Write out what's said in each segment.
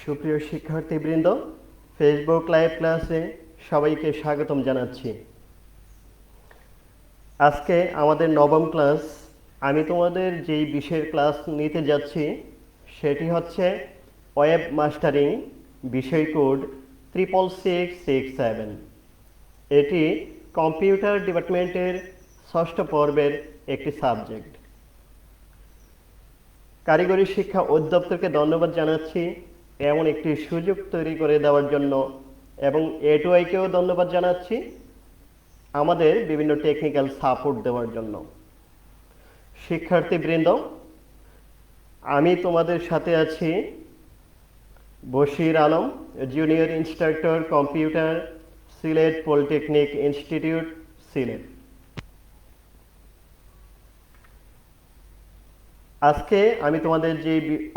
সুপ্রিয় শিক্ষার্থীবৃন্দ, Facebook live ক্লাসে সবাইকে স্বাগতম জানাচ্ছি। আজকে আমাদের নবম ক্লাস। আমি তোমাদের যেই বিষয়ের ক্লাস নিতে যাচ্ছি সেটি হচ্ছে ওয়েব মাস্টারিং, বিষয় কোড 66667। এটি কম্পিউটার ডিপার্টমেন্টের ষষ্ঠ পর্বের একটি সাবজেক্ট। কারিগরি শিক্ষা অধিদপ্তরকে ধন্যবাদ জানাচ্ছি এমন একটি সুযোগ তৈরি করে দেওয়ার জন্য, এবং A2Iকেও ধন্যবাদ জানাচ্ছি আমাদের বিভিন্ন টেকনিক্যাল সাপোর্ট দেওয়ার জন্য। শিক্ষার্থীবৃন্দ, আমি তোমাদের সাথে আছি Bashir Alam, junior instructor computer, Sylhet polytechnic institute, Sylhet. আজকে আমি তোমাদের যে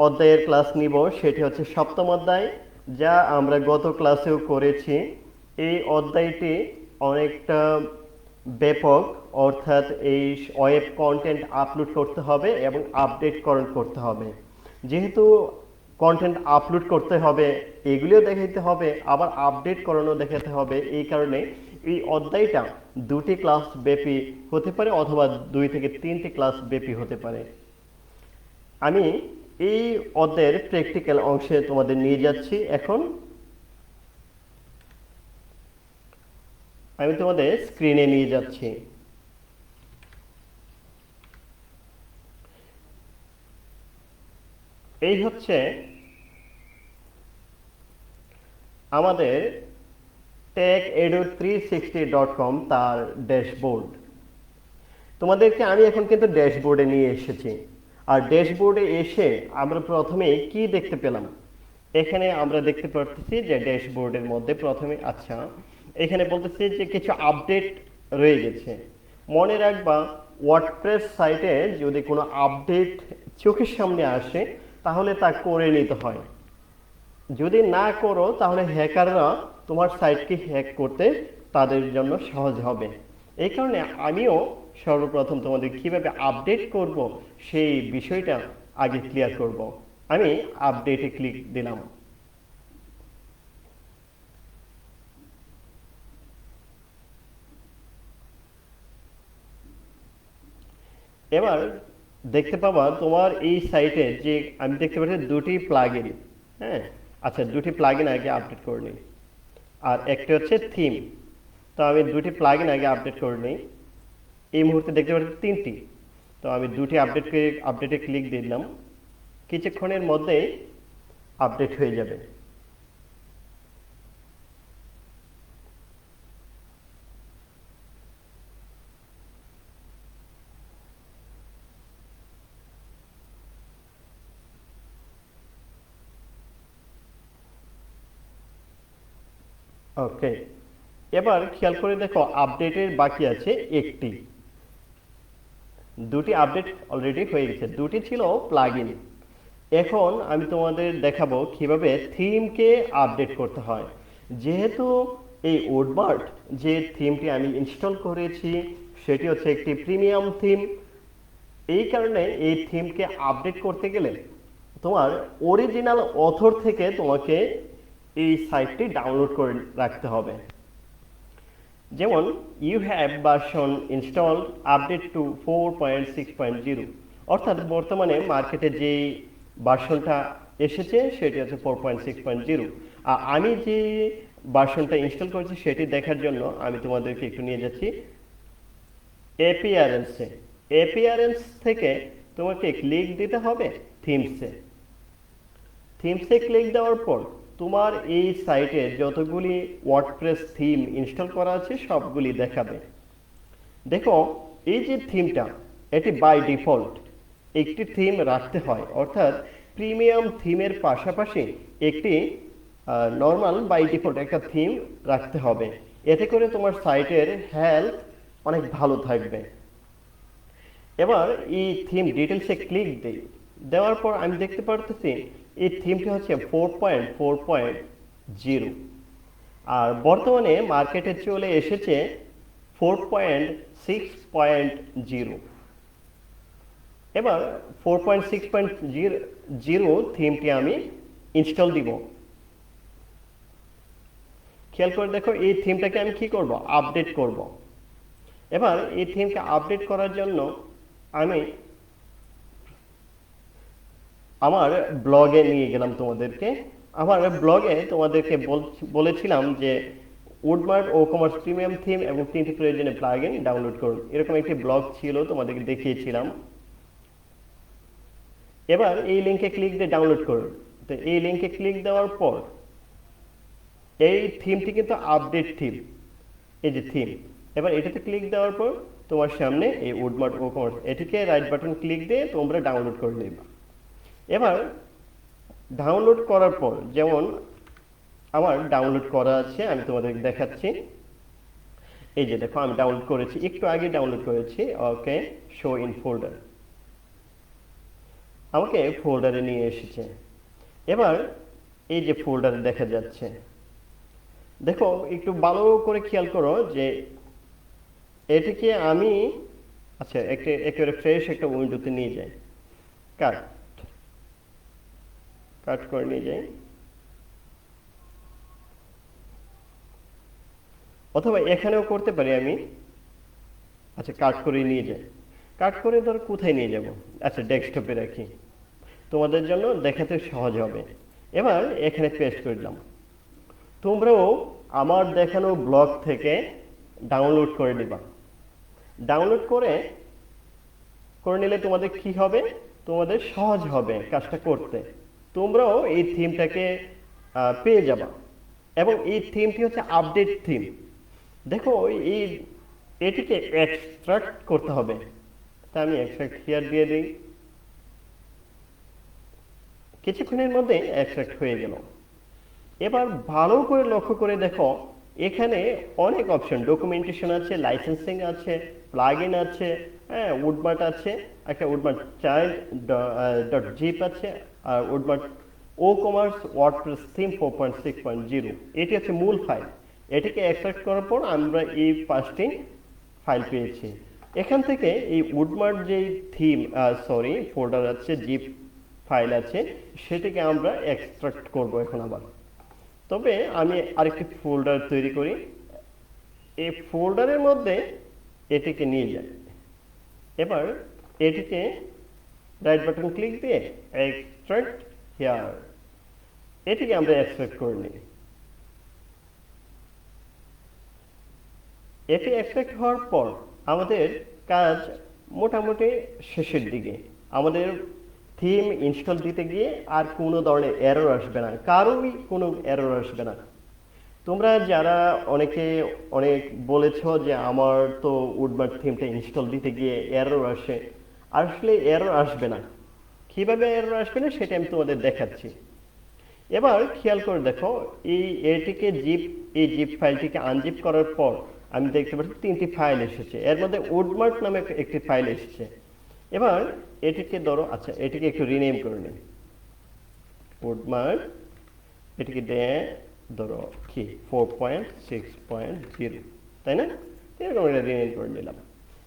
অধ্যায়ের ক্লাস নিব সেটি হচ্ছে সপ্তম অধ্যায়, যা আমরা গত ক্লাসেও করেছি। এই অধ্যায়টি অনেকটা ব্যাপক, অর্থাৎ এই ওয়েব কন্টেন্ট আপলোড করতে হবে এবং আপডেটকরণ করতে হবে। যেহেতু কন্টেন্ট আপলোড করতে হবে, এগুলিও দেখাতে হবে, আবার আপডেট করানো দেখাতে হবে, এই কারণে এই অধ্যায়টা দুটি ক্লাস ব্যাপী হতে পারে অথবা 2 থেকে 3টি ক্লাস ব্যাপী হতে পারে। আমি এই অধ্যায়ের প্র্যাকটিক্যাল অংশে তোমাদের নিয়ে যাচ্ছি। এখন আমি তোমাদের স্ক্রিনে নিয়ে যাচ্ছি। এই হচ্ছে আমাদের techedu360.com তার ড্যাশবোর্ড। তোমাদেরকে আমি এখন কিন্তু ড্যাশবোর্ডে নিয়ে এসেছি। আর ড্যাশবোর্ডে এসে আমরা প্রথমে কি দেখতে পেলাম? এখানে আমরা দেখতে পাচ্ছি যে ড্যাশবোর্ডের মধ্যে প্রথমে এখানে বলতেছে যে কিছু আপডেট রয়ে গেছে। মনে রাখবা, ওয়ার্ডপ্রেস সাইটে যদি কোনো আপডেট চোখের সামনে আসে তাহলে তা করে নিতে হয়। যদি না করো তাহলে হ্যাকাররা তোমার সাইটকে হ্যাক করতে তাদের জন্য সহজ হবে। এই কারণে আমিও সর্বপ্রথম তোমাদের কিভাবে আপডেট করব সেই বিষয়টা আগে ক্লিয়ার করব। আমি আপডেটে ক্লিক দিলাম। এবার দেখতে পাবা তোমার এই সাইটে যে আমি দেখতে পাচ্ছি দুটি প্লাগইন। হ্যাঁ, আচ্ছা, দুটি প্লাগইন আগে আপডেট করে নিই, আর একটা হচ্ছে থিম। তো আমি দুটি প্লাগইন আগে আপডেট করে নিই। এই মুহূর্তে দেখতে পাচ্ছি 3টি। তো আমি দুটি আপডেটে ক্লিক দিলাম। কিছুক্ষণের মধ্যেই আপডেট হয়ে যাবে। ওকে, এবার খেয়াল করে দেখো আপডেটের বাকি আছে একটি। দুটি আপডেট অলরেডি হয়ে গেছে, দুটি ছিল প্লাগইন। এখন আমি তোমাদের দেখাবো কিভাবে থিমকে আপডেট করতে হয়। যেহেতু এই উডবার্ড যে থিমটি আমি ইনস্টল করেছি সেটি হচ্ছে একটি প্রিমিয়াম থিম, এই কারণে এই থিমকে আপডেট করতে গেলে তোমার অরিজিনাল অথর থেকে তোমাকে এই সাইটটি ডাউনলোড করে রাখতে হবে। যেমন you have version install update to 4.6.0, অর্থাৎ বর্তমানে মার্কেটে যেই ভার্সনটা এসেছে সেটি হচ্ছে 4.6.0। আর আমি যে ভার্সনটা ইনস্টল করেছি সেটি দেখার জন্য আমি তোমাদেরকে একটু নিয়ে যাচ্ছি অ্যাপিয়ারেন্সে। অ্যাপিয়ারেন্স থেকে তোমাকে ক্লিক দিতে হবে থিমসে। থিমসে ক্লিক দেওয়ার পর তোমার এই সাইটে যতগুলি ওয়ার্ডপ্রেস থিম ইনস্টল করা আছে সবগুলি দেখাবে। দেখো, এই যে থিমটা, এটি বাই ডিফল্ট একটি থিম রাখতে হয়, অর্থাৎ প্রিমিয়াম থিমের পাশাপাশি একটি নর্মাল বাই ডিফল্ট একটা থিম রাখতে হবে। এতে করে তোমার সাইটের হেলথ অনেক ভালো থাকবে। এবার এই থিম ডিটেলসে ক্লিক দিই। দেওয়ার পর আমি দেখতে পারতেছি এই থিমটি হচ্ছে 4.4.0, আর বর্তমানে মার্কেটে চলে এসেছে 4.6.0। এবার 4.6.0 থিমটি আমি ইনস্টল দিব। খেয়াল করে দেখো এই থিমটাকে আমি কি করব, আপডেট করব। এবার এই থিমকে আপডেট করার জন্য আমি আমার ব্লগে নিয়ে গেলাম তোমাদেরকে। আমার ব্লগে তোমাদেরকে বলেছিলাম যে উডমার্ট ও কমার্স প্রিমিয়াম থিম এবং 3টি প্রয়োজনীয় প্লাগইন ডাউনলোড করুন, এরকম একটি ব্লগ ছিল, তোমাদেরকে দেখিয়েছিলাম। এবার এই লিঙ্কে ক্লিক দিয়ে ডাউনলোড করুন। তো এই লিঙ্কে ক্লিক দেওয়ার পর এই থিমটি কিন্তু আপডেট থিম, এই যে থিম। এবার এটাতে ক্লিক দেওয়ার পর তোমার সামনে এই উডমার্ট ও কমার্স, এটিকে রাইট বাটন ক্লিক দিয়ে তোমরা ডাউনলোড করে নেবে। এবার ডাউনলোড করার পর, যেমন আমার ডাউনলোড করা আছে, আমি তোমাদের দেখাচ্ছি। এই যে দেখো আমি ডাউনলোড করেছি, একটু আগে ডাউনলোড করেছি। ওকে, শো ইন ফোল্ডার, আমাকে ফোল্ডারে নিয়ে এসেছে। এবার এই যে ফোল্ডারে দেখা যাচ্ছে, দেখো একটু ভালো করে খেয়াল করো যে এটিকে আমি আচ্ছা একেবারে ফ্রেশ একটা উইন্ডোতে নিয়ে যাই, কাট করে নিয়ে যাই, অথবা এখানেও করতে পারি আমি। আচ্ছা কাট করে নিয়ে যাই, কাট করে ধর কোথায় নিয়ে যাব, আচ্ছা ডেস্কটপে রাখি, তোমাদের জন্য দেখাতে সহজ হবে। এবার এখানে পেস্ট করে দিলাম। তোমরাও আমার দেখানো ব্লগ থেকে ডাউনলোড করে নিবা। ডাউনলোড করে নিলে তোমাদের কি হবে, তোমাদের সহজ হবে কাজটা করতে। তোমরাও এই থিমটাকে পেয়ে যাবা। এবং এই থিমটি হচ্ছে আপডেট থিম। দেখো এটিকে এক্সট্রাক্ট করতে হবে, তা আমি এক্সট্রাক্ট হিয়ার দিয়ে দিই। কিছুক্ষণের মধ্যে এক্সট্রাক্ট হয়ে গেল। এবার ভালো করে লক্ষ্য করে দেখো, এখানে অনেক অপশন, ডকুমেন্টেশন আছে, লাইসেন্সিং আছে, প্লাগইন আছে, হ্যাঁ উডমার্ট আছে, একটা উডমার্ট চাইল্ড ডট জিপ আছে, আর উডমার্ট ও কমার্স ওয়ার্ডপ্রেস থিম 4.6.0, এটি হচ্ছে মূল ফাইল। এটিকে এক্সট্রাক্ট করার পর আমরা এই 5টি ফাইল পেয়েছি। এখান থেকে এই উডমার্ট যেই থিম ফোল্ডার আছে, জিপ ফাইল আছে, সেটিকে আমরা এক্সট্রাক্ট করব এখন আবার। তবে আমি আরেকটি ফোল্ডার তৈরি করি, এই ফোল্ডারের মধ্যে এটিকে নিয়ে যাই। এবার এটিকে রাইট বাটন ক্লিক দিয়ে এক্সট্রাক্ট হিয়ার, এটিকে আমরা এক্সট্রাক্ট করে নিই। এটি এক্সট্রাক্ট হওয়ার পর আমাদের কাজ মোটামুটি শেষের দিকে। আমাদের থিম ইনস্টল দিতে গিয়ে আর কোনো ধরনের এরর আসবে না, কারোরই কোনো এরর আসবে না। তোমরা যারা অনেক বলেছো যে আমার তো উডমার্ট থিমটা ইনস্টল দিতে গিয়ে এরর আসে, আসলে এরর আসবে না। কিভাবে এরর আসবে না সেটা আমি তোমাদের দেখাচ্ছি। এবার খেয়াল করে দেখো, এটিকে এই জিপ ফাইলটিকে আনজিপ করার পর আমি দেখতে পাচ্ছি 3টি ফাইল এসেছে, এর মধ্যে উডমার্ট নামে একটি ফাইল এসেছে। এবার এটিকে ধরো, আচ্ছা এটিকে একটু রিনেম করে নিই, উডমার্ট, এটিকে দিয়ে ধরো কি 4.6.0, তাই না? এরকম এটা রিনেম করে নিলাম।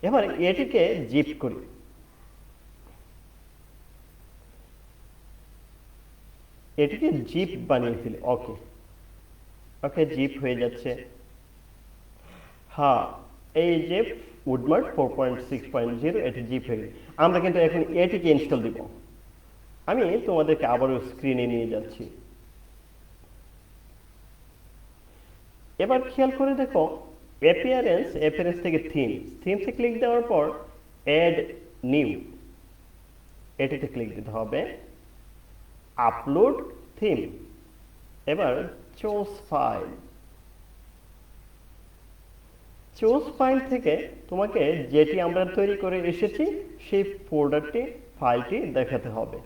এবার এটিকে জিপ করি, এটিকে জিপ বানিয়ে ফেলি। ওকে জিপ হয়ে যাচ্ছে। হ্যাঁ, এই যে উডমার্ট 4.6.0 এটি জিপ হয়ে গেছে। আমরা কিন্তু এখন এটিকে ইনস্টল দিব। আমি তোমাদেরকে আবারও স্ক্রিনে নিয়ে যাচ্ছি। এবার খেয়াল করে দেখো, অ্যাপিয়ারেন্স থেকে থিমসে ক্লিক দেওয়ার পর অ্যাড নিউ, এটিতে ক্লিক দিতে হবে, আপলোড থিম। এবার চুজ ফাইল থেকে তোমাকে যেটি আমরা তৈরি করে এসেছি সেই ফাইলটি দেখাতে হবে।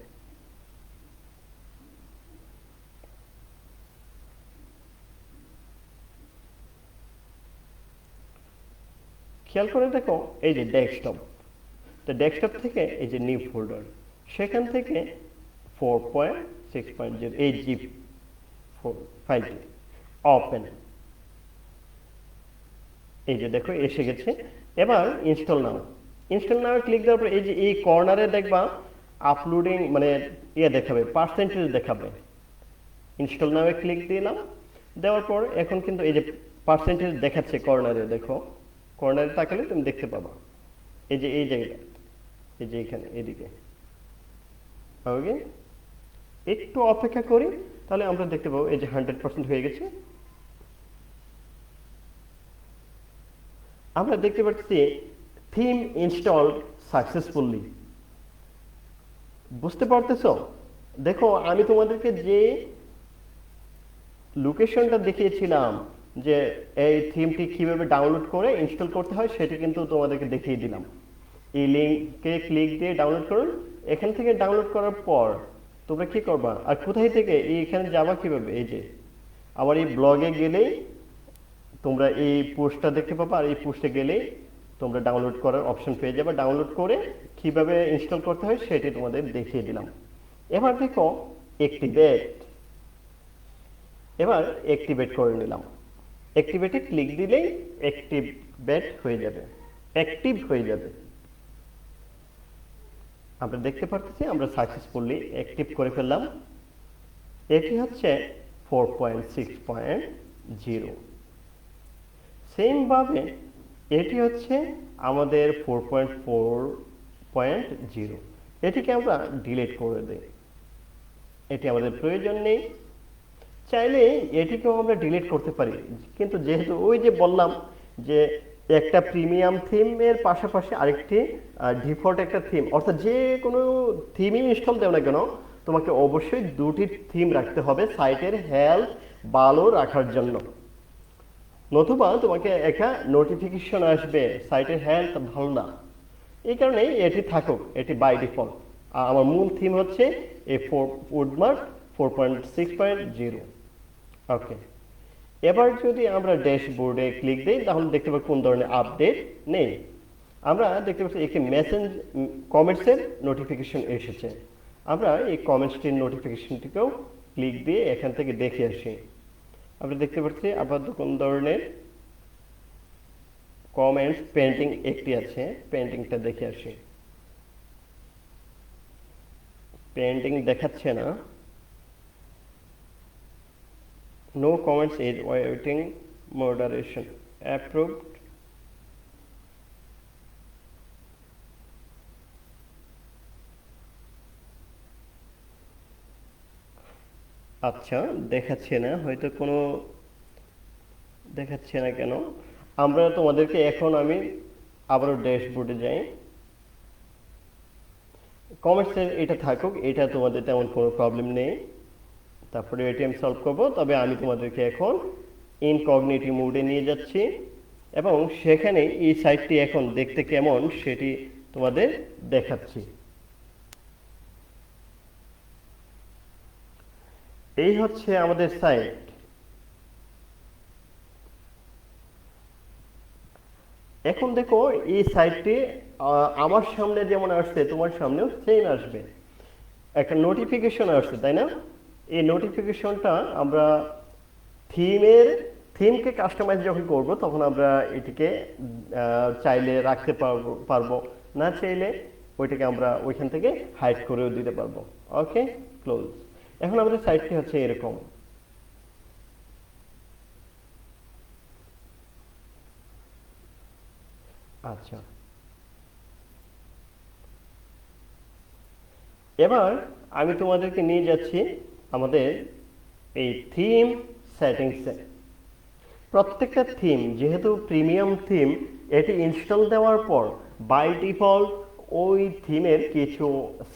খেয়াল করে দেখো, এই যে ডেস্কটপ, তো ডেস্কটপ থেকে এই যে নিউ ফোল্ডার, সেখান থেকে 4.6.0 এই জিপ ফাইলটি ওপেন, এই যে দেখো এসে গেছে। এবার ইনস্টল নাও ক্লিক দেওয়ার পর এই যে এই কর্নারে দেখবা আপলোডিং মানে দেখাবে, পার্সেন্টেজ দেখাবে। ইনস্টল নামে ক্লিক দিলাম, দেওয়ার পর এখন কিন্তু এই যে পার্সেন্টেজ দেখাচ্ছে কর্নারে, দেখো কর্নারে তাকালে তুমি দেখতে পাবা এই যে এই জায়গাটা, এই যে এখানে এদিকে। ওকে, একটু অপেক্ষা করি, তাহলে আমরা দেখতে পাবো এই যে 100% হয়ে গেছে। আমরা দেখতে পাচ্ছি থিম ইনস্টলড সাকসেসফুলি। বুঝতে পারতেছো? দেখো আমি তোমাদেরকে যে লোকেশনটা দেখিয়েছিলাম যে এই থিমটি কিভাবে ডাউনলোড করে ইনস্টল করতে হয়, সেটি কিন্তু তোমাদেরকে দেখিয়ে দিলাম। এই লিঙ্কে ক্লিক দিয়ে ডাউনলোড করুন। এখান থেকে ডাউনলোড করার পর তোমরা কি করবা, আর কোথায় থেকে এখানে যাবা কিভাবে, এই যে আমার এই ব্লগে গেলেই তোমরা এই পোস্টটা দেখতে পাবা, আর এই পোস্টে গেলেই তোমরা ডাউনলোড করার অপশন পেয়ে যাবে। ডাউনলোড করে কিভাবে ইনস্টল করতে হয় সেটি তোমাদের দেখিয়ে দিলাম। এবার দেখো অ্যাক্টিভেট, এবার অ্যাক্টিভেট করে নিলাম। অ্যাক্টিভেটে ক্লিক দিলেই অ্যাক্টিভেট হয়ে যাবে, অ্যাক্টিভ হয়ে যাবে। আমরা দেখতে পাচ্ছি আমরা সাকসেসফুলি অ্যাক্টিভ করে ফেললাম। এটি হচ্ছে 4.6.0। সেম ভাবে এটি হচ্ছে আমাদের 4.4.0। এটিকে আমরা ডিলিট করে দিই, এটি আমাদের প্রয়োজন নেই। চাইলে এটিকেও আমরা ডিলিট করতে পারি, কিন্তু যেহেতু ওই যে বললাম যে একটা প্রিমিয়াম থিমের পাশাপাশি আরেকটি ডিফল্ট একটা থিম, অর্থাৎ যে কোনো থিমই ইনস্টল দেও না কেন তোমাকে অবশ্যই দুটি থিম রাখতে হবে সাইটের হেলথ ভালো রাখার জন্য, নতুবা তোমাকে একটা নোটিফিকেশন আসবে সাইটের হেলথ ভালো না। এই কারণে এটি থাকুক, এটি বাই ডিফল্ট। আর আমার মূল থিম হচ্ছে এই উডমার্ক 4.6.0। ওকে, এবার যদি আমরা ড্যাশবোর্ডে ক্লিক দিই তাহলে দেখতে পাবো কোন ধরনের আপডেট নেই। আমরা দেখতে পাচ্ছি একটি মেসেজ কমেন্টসের নোটিফিকেশন এসেছে। আমরা এই কমেন্টসটির নোটিফিকেশনটিকেও ক্লিক দিয়ে এখান থেকে দেখে আসি। আমরা দেখতে পাচ্ছি আপাতত কোন ধরনের কমেন্টস পেন্টিং একটি আছে, পেন্টিংটা দেখে আসি। পেন্টিং দেখাচ্ছে না, no comments is waiting moderation approved। আচ্ছা, দেখাচ্ছে না, হয়তো কোনো দেখাচ্ছে না কেন। আমরা তোমাদেরকে এখন আমি আবারও ড্যাশবোর্ডে যাই। কমেন্টসের এটা থাকুক, এটা তোমাদের তেমন কোনো প্রবলেম নেই। তারপরে এটিএম সলভ করব, তবে আমি তোমাদেরকে এখন ইনকগনিটিভ মোডে নিয়ে যাচ্ছি এবং সেখানে এই সাইটটি এখন দেখতে কেমন সেটি তোমাদের দেখাচ্ছি। এই হচ্ছে আমাদের সাইট। এখন দেখো এই সাইটটি আমার সামনে যেমন আসছে তোমার সামনেও সেম আসবে, একটা নোটিফিকেশন আসছে, তাই না? এই নোটিফিকেশনটা আমরা থিমকে কাস্টমাইজ যখন করব তখন আমরা এটিকে চাইলে রাখতে পারবো, না চাইলে ওইটাকে আমরা ওইখান থেকে হাইড করেও দিতে পারবো। ওকে, ক্লোজ। এখন আমাদের সাইটটি হচ্ছে এরকম। আচ্ছা, এবার আমি তোমাদেরকে নিয়ে যাচ্ছি আমাদের এই থিম সেটিংসে। প্রত্যেকটা থিম যেহেতু প্রিমিয়াম থিম, এটি ইনস্টল দেওয়ার পর বাই ডিফল্ট ওই থিমের কিছু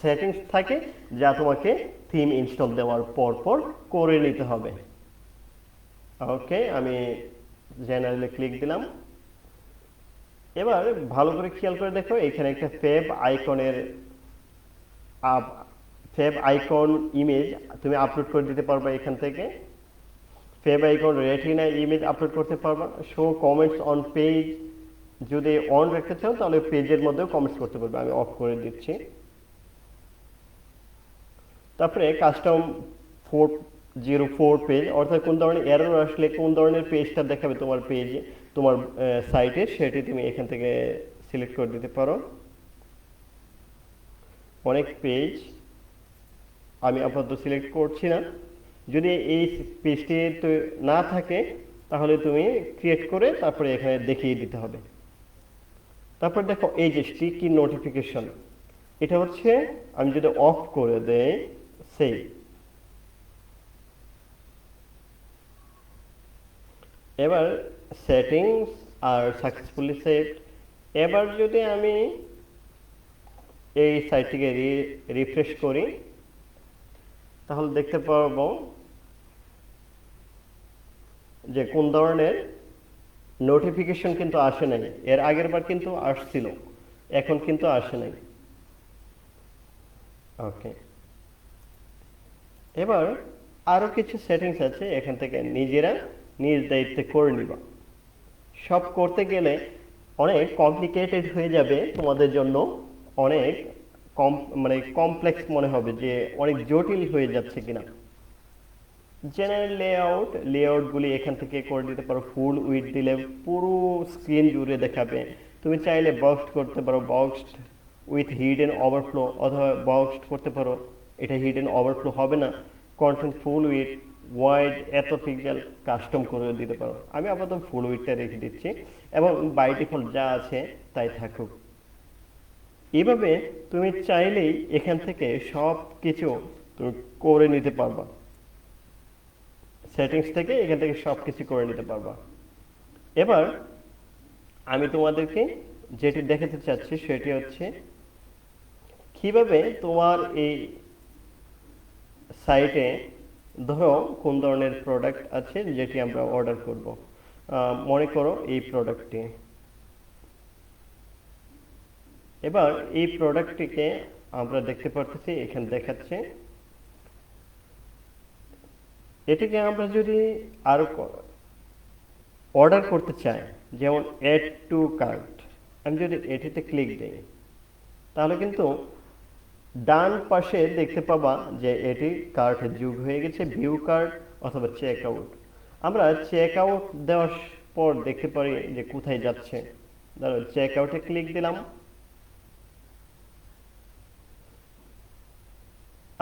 সেটিংস থাকে যা তোমাকে থিম ইনস্টল দেওয়ার পর পর করে নিতে হবে। ওকে, আমি জেনারেলে ক্লিক দিলাম। এবার ভালো করে খেয়াল করে দেখো, এখানে একটা ফেভ আইকন ইমেজ তুমি আপলোড করে দিতে পারবে এখান থেকে। Fave icon retina image upload করতে পারবা। শো কমেন্টস অন পেজ যদি অন রাখতে চাও তাহলে পেজের মধ্যেও কমেন্টস করতে পারবে, আমি অফ করে দিচ্ছি। তারপরে কাস্টম 404 পেজ, অর্থাৎ কোন ধরনের এরর আসলে কোন ধরনের পেজটা দেখাবে তোমার পেজে, তোমার সাইটে, সেটি তুমি এখান থেকে সিলেক্ট করে দিতে পারো। অনেক পেজ আমি আপাতত সিলেক্ট করছি না, যদি এই পেজটি না থাকে তাহলে তুমি ক্রিয়েট করে তারপরে এখানে দেখিয়ে দিতে হবে। তারপর দেখো এই যে স্টিকি নোটিফিকেশন, এটা হচ্ছে আমি যদি অফ করে দেই, সেই এবার সেটিংস আর সাকসেসফুলি সেভ। এবার যদি আমি এই সাইটটিকে রিফ্রেশ করি তাহলে দেখতে পারবো যে কোন ধরনের নোটিফিকেশন কিন্তু আসে নাই। এর আগের বার কিন্তু আসছিল, এখন কিন্তু আসে নাই। ওকে, এবার আরো কিছু সেটিংস আছে, এখান থেকে নিজেরা নিজ দায়িত্বে করে নিবা। সব করতে গেলে অনেক কমপ্লিকেটেড হয়ে যাবে তোমাদের জন্য, অনেক মানে কমপ্লেক্স মনে হবে যে অনেক জটিল হয়ে যাচ্ছে কিনা। জেনারেল লেআউটগুলি এখান থেকে করে দিতে পারো। ফুল উইডথ দিলে পুরো স্ক্রিন জুড়ে দেখাবে। তুমি চাইলে বক্সড করতে পারো, বক্সড উইথ হিডেন ওভারফ্লো, অথবা বক্সড করতে পারো, এটা হিডেন ওভারফ্লো হবে না। কন্টেন্ট ফুল উইথ, ওয়াইড, এত পিক্সেল কাস্টম করে দিতে পারো। আমি আপাতত ফুল উইথটা রেখে দিচ্ছি এবং বাই ডিফল্ট যা আছে তাই থাকুক। এভাবে তুমি চাইলেই এখান থেকে সব কিছু তুমি করে নিতে পারবা, সেটিংস থেকে এখান থেকে সব কিছু করে নিতে পারবা। এবার আমি তোমাদেরকে যেটি দেখাতে চাচ্ছি সেটি হচ্ছে কিভাবে তোমার এই সাইটে ধরো কোন ধরনের প্রোডাক্ট আছে যেটি আমরা অর্ডার করব। মনে করো এই প্রোডাক্টটি, এবার এই প্রোডাক্টটিকে আমরা দেখতে পারতেছি এখানে দেখাচ্ছে। এটিকে আমরা যদি আরো অর্ডার করতে চাই, যেমন অ্যাড টু কার্ট, আমি যদি এটিতে ক্লিক দিই তাহলে কিন্তু ডান পাশে দেখতে পাবা যে এটি কার্টে যোগ হয়ে গেছে, ভিউ কার্ট অথবা চেক আউট। আমরা চেক আউট দেওয়ার পর দেখতে পারি যে কোথায় যাচ্ছে। ধরো চেক আউটে ক্লিক দিলাম,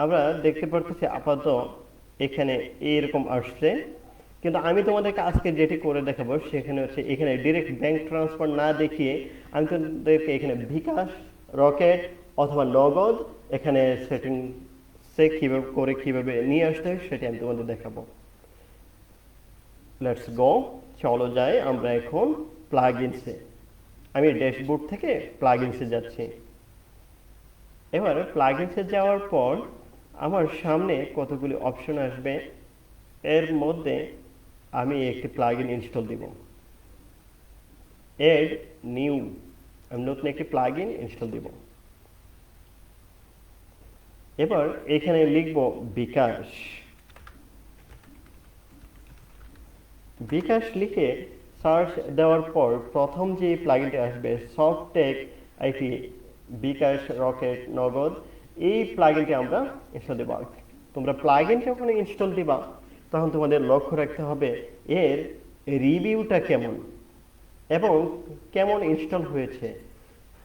আমরা দেখতে পারতেছি আপাতত এখানে এইরকম আসছে। কিন্তু আমি তোমাদেরকে আজকে যেটি করে দেখাবো সেখানে হচ্ছে এখানে ডিরেক্ট ব্যাংক ট্রান্সফার না দেখিয়ে আমি তোমাদেরকে এখানে বিকাশ, রকেট অথবা নগদ এখানে সেটিংসে কিভাবে করে কিভাবে নিয়ে আসতে হয় সেটি আমি তোমাদের দেখাবো। লেটস গো, চলো যাই আমরা এখন প্লাগইনসে। আমি ড্যাশবোর্ড থেকে প্লাগইনসে যাচ্ছি। এবার প্লাগইনসে যাওয়ার পর আমার সামনে কতগুলি অপশন আসবে, এর মধ্যে আমি একটি প্লাগইন ইনস্টল দিব। এড নিউ, আমি নতুন একটি প্লাগইন ইনস্টল দিব। এবার এখানে লিখব বিকাশ। বিকাশ লিখে সার্চ দেওয়ার পর প্রথম যে প্লাগইনটি আসবে সফটটেক আইটি বিকাশ রকেট নগদ, এই প্লাগইনটি আমরা ইনস্টল দেব। তোমরা প্লাগইন যখন ইনস্টল দিবা তখন তোমাদের লক্ষ্য রাখতে হবে এর রিভিউটা কেমন এবং কেমন ইনস্টল হয়েছে।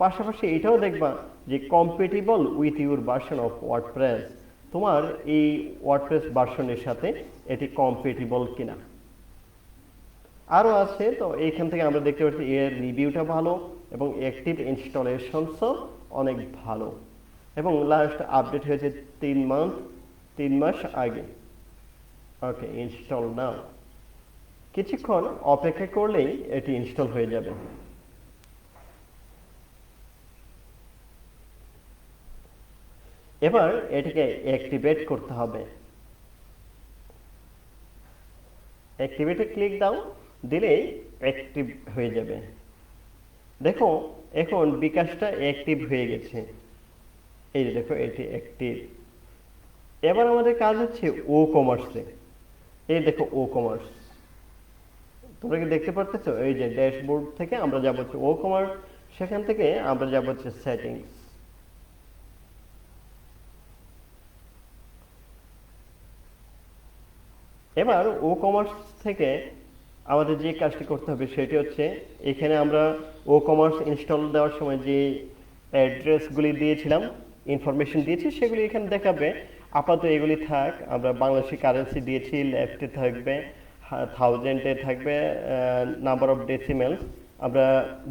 পাশাপাশি এটাও দেখবা যে compatible with your version of WordPress, তোমার এই ওয়ার্ডপ্রেস ভার্সনের সাথে এটি কম্পেটিবল কিনা। আরও আছে, তো এইখান থেকে আমরা দেখতে পাচ্ছি এর রিভিউটা ভালো এবং অ্যাক্টিভ ইনস্টলেশনসও অনেক ভালো এবং লাস্ট আপডেট হয়েছে 3 মাস আগে। ওকে, ইনস্টল নাও। কিছুক্ষণ অপেক্ষা করলেই এটি ইনস্টল হয়ে যাবে। এবার এটিকে অ্যাক্টিভেট করতে হবে। অ্যাক্টিভেটে ক্লিক দাও, দিলেই অ্যাক্টিভ হয়ে যাবে। দেখো এখন বিকাশটা অ্যাক্টিভ হয়ে গেছে, এই যে দেখো এটি অ্যাক্টিভ। এবার আমাদের কাজ হচ্ছে ও কমার্সে। এই দেখো ও কমার্স, তোমরা কি দেখতে পারতেছো? এই যে ড্যাশবোর্ড থেকে আমরা যাব হচ্ছে ও কমার্স, সেখান থেকে আমরা যাব হচ্ছে সেটিংস। এবার ও কমার্স থেকে আমাদের যে কাজটি করতে হবে সেটি হচ্ছে এখানে আমরা ও কমার্স ইনস্টল দেওয়ার সময় যে অ্যাড্রেসগুলি দিয়েছিলাম, ইনফরমেশন দিয়েছি, সেগুলি এখানে দেখাবে। আপাতত এগুলি থাক। আমরা বাংলাদেশি কারেন্সি দিয়েছি, লেফটে থাকবে থাউজেন্ডে থাকবে নাম্বার অফ ডেসিমেলস, আমরা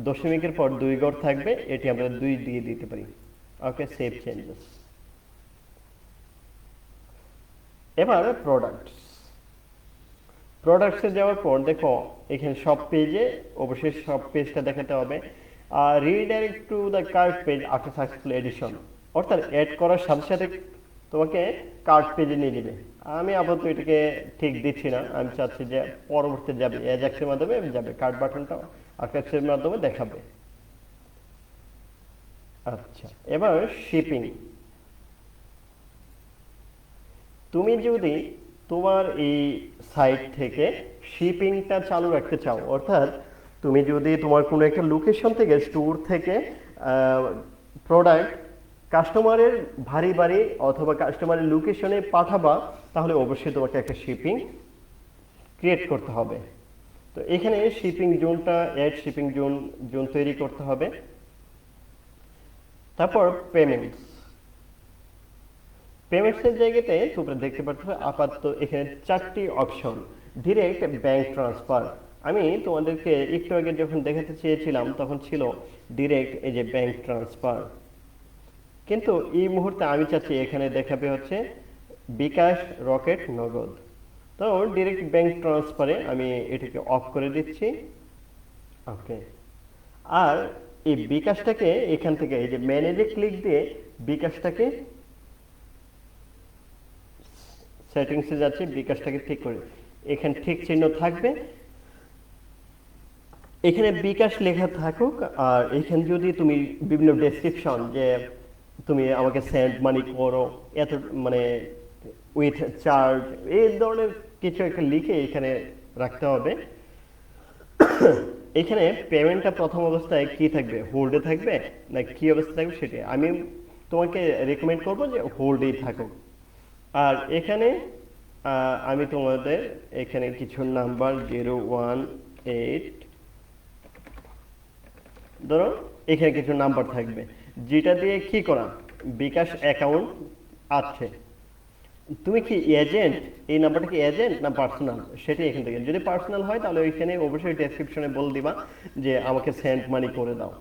দশমিকের পর 2 ঘর থাকবে, এটি আমরা 2 দিয়ে দিতে পারি। ওকে, সেভ চেঞ্জেস। এবার প্রোডাক্টসে যাওয়ার পর দেখো এখানে সব পেজে অবশ্যই সব পেজটা দেখাতে হবে। Redirect to the cart page after successful addition, অর্থাৎ অ্যাড করার সাথে সাথে তোমাকে কার্ট পেজে নিয়ে নেবে। আমি আপাতত এটাকে ঠিক দিচ্ছি না, আমি চাচ্ছি যে পরবর্তী যাবে অ্যাজাক্সের মাধ্যমে যাবে, কার্ট বাটনটা আকাশের মাধ্যমে দেখাবে। আচ্ছা, এবার শিপিং। তুমি যদি তোমার এই সাইট থেকে শিপিংটা চালু রাখতে চাও, অর্থাৎ তুমি যদি তোমার কোনো একটা লোকেশন থেকে স্টোর থেকে প্রোডাক্ট কাস্টমারের বাড়ি অথবা কাস্টমারের লোকেশনে পাঠাবা, তাহলে অবশ্যই তোমাকে একটা শিপিং ক্রিয়েট করতে হবে। তো এখানে শিপিং জোনটা অ্যাড শিপিং জোন তৈরি করতে হবে। তারপর পেমেন্টসের জায়গাতে তোমরা দেখতে পাচ্ছ আপাতত এখানে 4টি অপশন। ডিরেক্ট ব্যাংক ট্রান্সফার, আমি তোমাদেরকে একটু আগে যখন দেখাতে চেয়েছিলাম তখন ছিল ডিরেক্ট এই যে ব্যাংক ট্রান্সফার, কিন্তু এই মুহূর্তে আমি চাচ্ছি এখানে দেখাবে হচ্ছে বিকাশ, রকেট, নগদ। তো ডিরেক্ট ব্যাংক ট্রান্সফারে আমি এটাকে অফ করে দিচ্ছি। ওকে, আর এই বিকাশটাকে এখান থেকে এই যে ম্যানেজে ক্লিক দিয়ে বিকাশটাকে সেটিংসে যাচ্ছে, বিকাশটাকে ঠিক করে এখানে ঠিক চিহ্ন থাকবে, এখানে বিকাশ লেখা থাকুক। আর এখানে যদি তুমি বিভিন্ন ডেসক্রিপশন যে তুমি আমাকে সেন্ড মানি করো এত মানে উইথ চার্জ, এই ধরনের কিছু একটা লিখে এখানে রাখতে হবে। এখানে পেমেন্টটা প্রথম অবস্থায় কি থাকবে, হোল্ডে থাকবে না কি অবস্থা থাকবে, সেটা আমি তোমাকে রেকমেন্ড করবো যে হোল্ডেই থাকুক। আর এখানে আমি তোমাদের এখানে কিছু নাম্বার 018 ধরো, এখানে কিছু নাম্বার থাকবে যেটা দিয়ে কি করা, বিকাশ অ্যাকাউন্ট আছে। তুমি কি এজেন্ট, এই নাম্বারটা কি এজেন্ট না পার্সোনাল, সেটা এখান থেকে যদি পার্সোনাল হয় তাহলে ওইখানে অবশ্যই ডেসক্রিপশনে বলে দিবা যে আমাকে সেন্ড মানি করে দাও।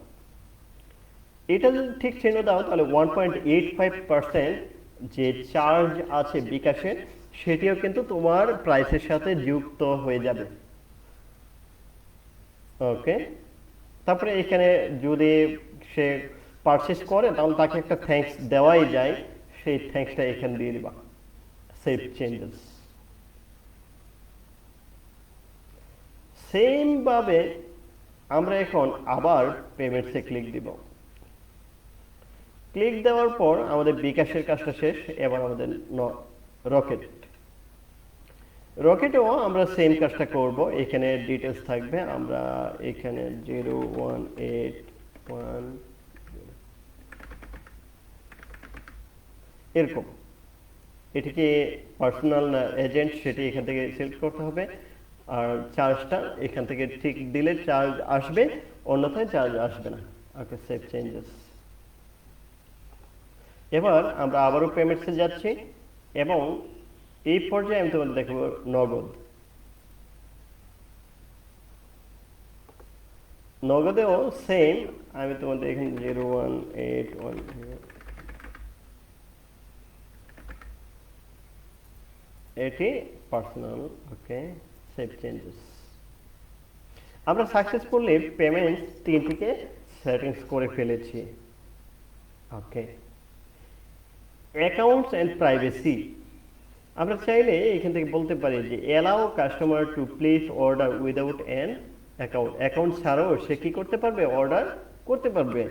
এটা যদি ঠিক চিহ্ন দাও তাহলে 1.85% যে চার্জ আছে বিকাশে সেটিও কিন্তু তোমার প্রাইসের সাথে যুক্ত হয়ে যাবে। ওকে, তারপরে এখানে যদি সে পারচেস করে তাহলে তাকে একটা থ্যাঙ্কস দেওয়াই যায়, সেই থ্যাঙ্কসটা এখানে দিয়ে দিবা। Save changes. সেম ভাবে আমরা এখন আবার পেমেন্টসে ক্লিক দিব। ক্লিক দেওয়ার পর আমাদের বিকাশের কাজটা শেষ। এবার আমাদের রকেটেও আমরা সেম কাজটা করব। এখানে ডিটেলস থাকবে, আমরা এখানে 0181 এরকম, এটিকে পার্সোনাল না এজেন্ট সেটি এখান থেকে সিলেক্ট করতে হবে। আর চার্জটা এখান থেকে ঠিক দিলে চার্জ আসবে, অন্যথায় চার্জ আসবে না। ওকে, সেভ চেঞ্জেস। এবার আমরা আবারও পেমেন্টসে যাচ্ছি এবং এই পর্যায়ে আমি তোমাদের দেখব নগদেও সেম। আমি তোমাদের এখানে 01810 এটি পার্সোনাল। ওকে, সেভ চেঞ্জেস। আমরা সাকসেসফুলি পেমেন্ট 3টিকে সেটিংস করে ফেলেছি। ওকে, অ্যাকাউন্টস এন্ড প্রাইভেসি, আমরা চাইলে এখান থেকে বলতে পারি যে allow customer to place order without an account ছাড়াও সে কি করতে পারবে, অর্ডার করতে পারবে।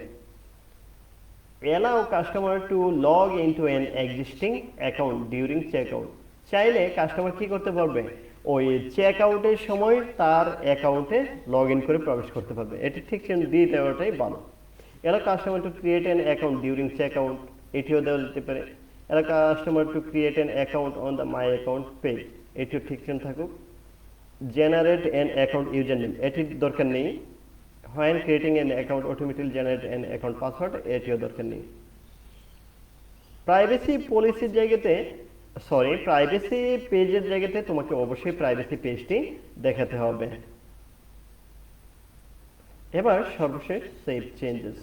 Allow customer to log into an existing account during checkout, চাইলে কাস্টমার কি করতে পারবে, ওই চেক আউটের সময় তার অ্যাকাউন্টে লগ ইন করে প্রবেশ করতে পারবে। এটি ঠিক দিয়ে দেওয়াটাই ভালো। Allow customer to create an account during checkout, এটিও দেওয়া যেতে পারে। Allow customer to create an account on the my account page, এটিও ঠিক থাকুক। Generate an account user name, এটির দরকার নেই। When creating an account automatically generate an account password, এটিও দরকার নেই। প্রাইভেসি পলিসির জায়গাতে প্রাইভেসি পেজের জায়গাতে তোমাকে অবশ্যই প্রাইভেসি পেজটি দেখাতে হবে। এবার সর্বশেষ সেভ চেঞ্জেস।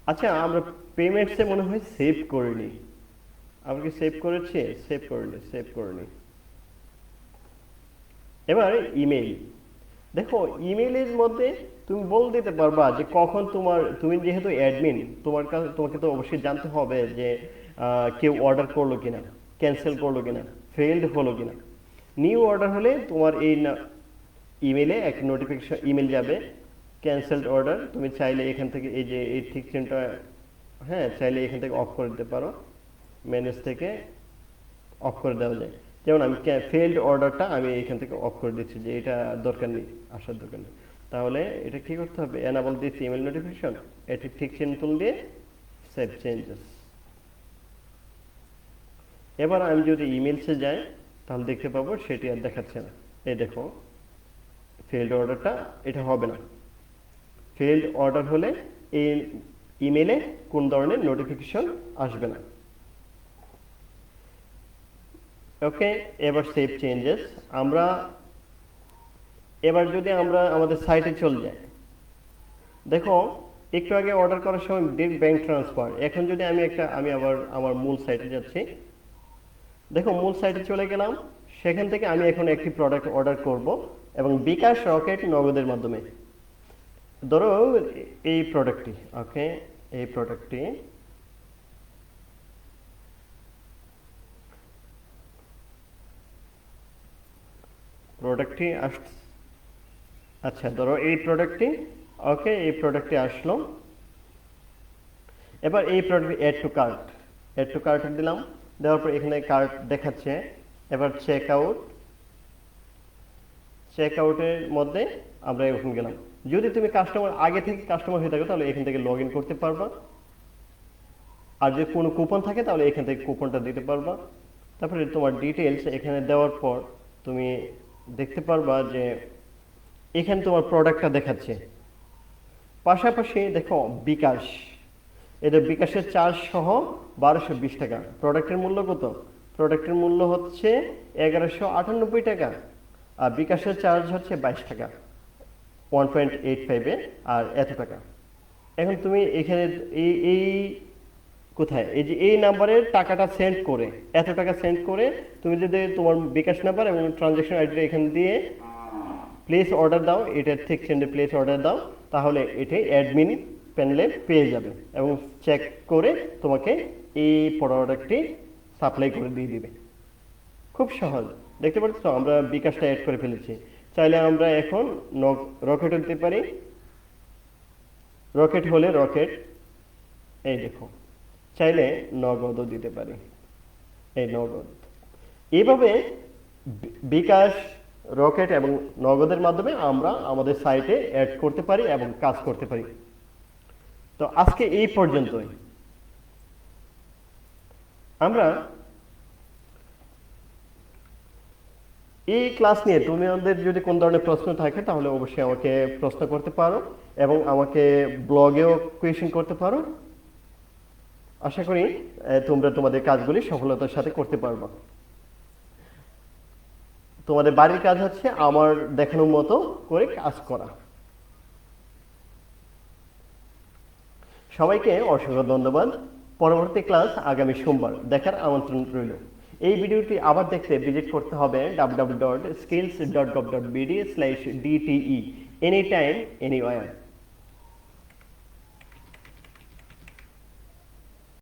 আচ্ছা, আমরা পেমেন্টসে মনে হয় সেভ করিনি। আমরা কি সেভ করেছি? সেভ করিনি। এবার ইমেইল। দেখো, ইমেইলের মধ্যে তুমি বলে দিতে পারবা যে কখন তুমি যেহেতু অ্যাডমিন, তোমাকে তো অবশ্যই জানতে হবে যে কেউ অর্ডার করলো কিনা, ক্যান্সেল করলো কিনা, ফেলড হলো কিনা। নিউ অর্ডার হলে তোমার এই ইমেইলে এক নোটিফিকেশন ইমেল যাবে, ক্যান্সেলড অর্ডার। তুমি চাইলে এখান থেকে এই যে এই ঠিক চিহ্নটা, হ্যাঁ, চাইলে এখান থেকে অফ করে দিতে পারো, ম্যানেজ থেকে অফ করে দেওয়া যায়। যেমন আমি ফেলড অর্ডারটা আমি এখান থেকে অফ করে দিচ্ছি, যে এটা দরকার নেই, আসার দরকার নেই। তাহলে এটা কি করতে হবে? এনাবল দিস ইমেল নোটিফিকেশন, এটি ঠিক চিহ্ন তুল দিয়ে সেভ চেঞ্জেস। এবার আমি যদি ইমেলসে যাই তাহলে দেখতে পাবো সেটি আর দেখাচ্ছে না। এই দেখো, ফেলড অর্ডারটা এটা হবে না। ফেলড অর্ডার হলে এই ইমেলে কোন ধরনের নোটিফিকেশন আসবে না। ওকে, এবার সেভ চেঞ্জেস। এবার যদি আমরা আমাদের সাইটে চলে যাই, দেখো একটু আগে অর্ডার করার সময় ডিরেক্ট ব্যাংক ট্রান্সফার। এখন যদি আমি আবার আমার মূল সাইটে যাচ্ছি, দেখো মূল সাইটে চলে গেলাম। সেখান থেকে আমি এখন একটি প্রোডাক্ট অর্ডার করব এবং বিকাশ, রকেট, নগদের মাধ্যমে। ধরো এই প্রোডাক্টটি, ওকে, এই প্রোডাক্টটি আচ্ছা, ধরো এই প্রোডাক্টটি, ওকে, এই প্রোডাক্টটি আসলো। এবার এই প্রোডাক্ট অ্যাড টু কার্ট দিলাম। দেওয়ার পর এখানে কার্ট দেখাচ্ছে। এবার চেক আউটের মধ্যে আমরা এখন গেলাম। যদি তুমি আগে থেকে কাস্টমার হয়ে থাকো তাহলে এখান থেকে লগ ইন করতে পারবা। আর যদি কোনো কুপন থাকে তাহলে এখান থেকে কুপনটা দিতে পারবা। তারপরে তোমার ডিটেলস এখানে দেওয়ার পর তুমি দেখতে পারবা যে এখানে তোমার প্রোডাক্টটা দেখাচ্ছে। পাশাপাশি দেখো বিকাশ, এটা বিকাশের চার্জ সহ 1220 টাকা। প্রোডাক্টের মূল্য কত? প্রোডাক্টের মূল্য হচ্ছে 1198 টাকা, আর বিকাশের চার্জ হচ্ছে 22 টাকা, 1.85 আর এত টাকা। এখন তুমি এখানে এই কোথায় এই যে এই নাম্বারের টাকাটা সেন্ড করে, এত টাকা সেন্ড করে তুমি যদি তোমার বিকাশ নাম্বার এবং ট্রানজ্যাকশন আইডিটা এখানে দিয়ে প্লেস অর্ডার দাও, এটা ঠিক সেন্ডে প্লেস অর্ডার দাও, তাহলে এটি অ্যাডমিন প্যানেলে পেয়ে যাবে এবং চেক করে তোমাকে এই প্রোডাক্টটি সাপ্লাই করে দিয়ে দিবে। খুব সহজ, দেখতে পাচ্ছ আমরা বিকাশটা অ্যাড করে ফেলেছি। চাইলে আমরা এখন রকেটও দিতে পারি। রকেট হলে রকেট, এই দেখো, চাইলে নগদও দিতে পারি, এই নগদ। এইভাবে বিকাশ, রকেট এবং নগদের মাধ্যমে আমরা আমাদের সাইটে অ্যাড করতে পারি এবং কাজ করতে পারি। তো আজকে এই পর্যন্তই। আমরা এই ক্লাস নিয়ে তোমাদের যদি কোন ধরনের প্রশ্ন থাকে তাহলে অবশ্যই আমাকে প্রশ্ন করতে পারো এবং আমাকে ব্লগেও কোয়েশ্চেন করতে পারো। আশা করি তোমরা তোমাদের কাজগুলি সফলতার সাথে করতে পারবে। তোমাদের বাড়ির কাজ হচ্ছে আমার দেখানোর মতো করে কাজ করা। সবাইকে অসংখ্য ধন্যবাদ। পরবর্তী ক্লাস আগামী সোমবার দেখার আমন্ত্রণ রইল। এই ভিডিওটি আবার দেখতে ভিজিট করতে হবে www.skills.gov.bd/dte anytime anywhere।